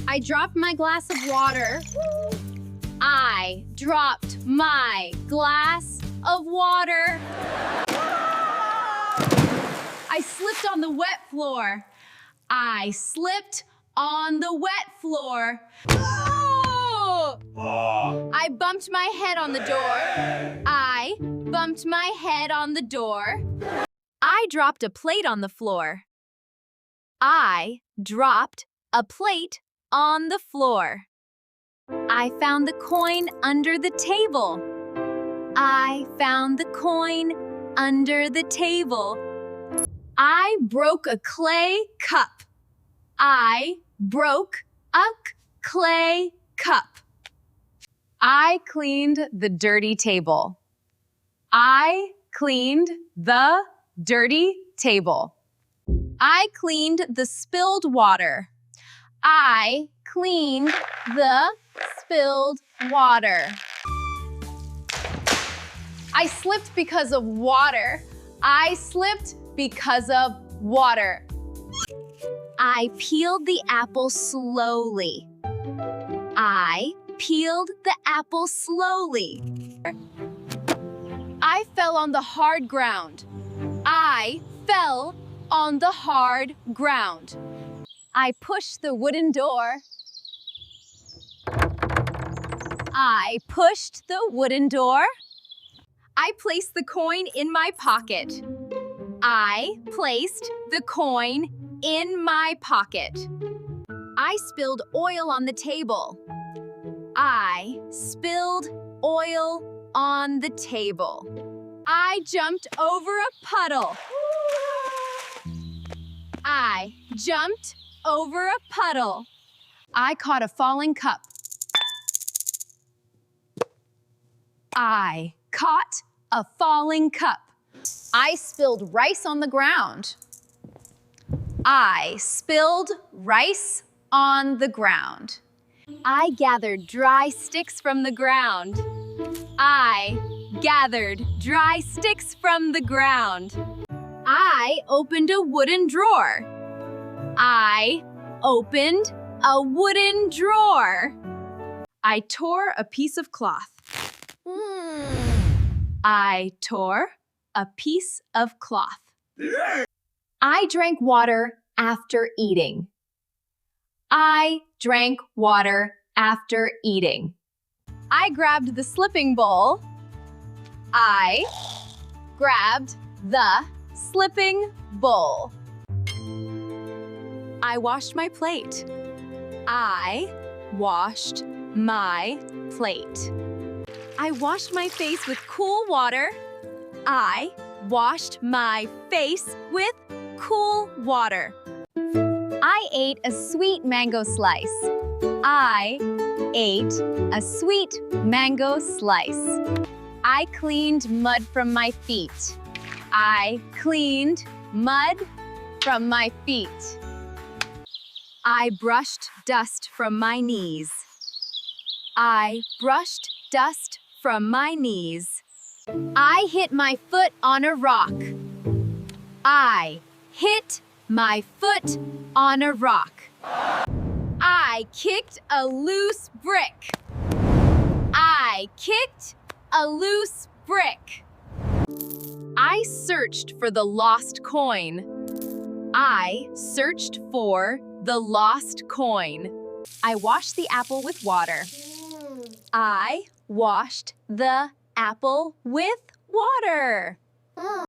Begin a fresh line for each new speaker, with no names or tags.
I dropped my glass of water. I dropped my glass of water. I slipped on the wet floor. I slipped on the wet floor. Oh! I bumped my head on the door. I bumped my head on the door. I dropped a plate on the floor. I dropped a plate on the floor. I found the coin under the table. I found the coin under the table. I broke a clay cup. I broke a clay cup. I cleaned the dirty table. I cleaned the dirty table. I cleaned the spilled water. I cleaned the spilled water. I slipped because of water. I slipped because of water. I peeled the apple slowly. I peeled the apple slowly. I fell on the hard ground. I fell on the hard ground. I pushed the wooden door. I pushed the wooden door. I placed the coin in my pocket. I placed the coin in my pocket. I spilled oil on the table. I spilled oil on the table. I jumped over a puddle. I jumped over a puddle. I caught a falling cup. I caught a falling cup. I spilled rice on the ground. I spilled rice on the ground. I gathered dry sticks from the ground. I gathered dry sticks from the ground. I opened a wooden drawer. I opened a wooden drawer. I tore a piece of cloth. I tore a piece of cloth. I drank water after eating. I drank water after eating. I grabbed the slipping bowl. I grabbed the slipping bowl. I washed my plate. I washed my plate. I washed my face with cool water. I washed my face with cool water. I ate a sweet mango slice. I ate a sweet mango slice. I cleaned mud from my feet. I cleaned mud from my feet. I brushed dust from my knees. I brushed dust from my knees. I hit my foot on a rock. I hit my foot on a rock. I kicked a loose brick. I kicked a loose brick. I searched for the lost coin. I searched for the lost coin. I washed the apple with water. I washed the apple with water.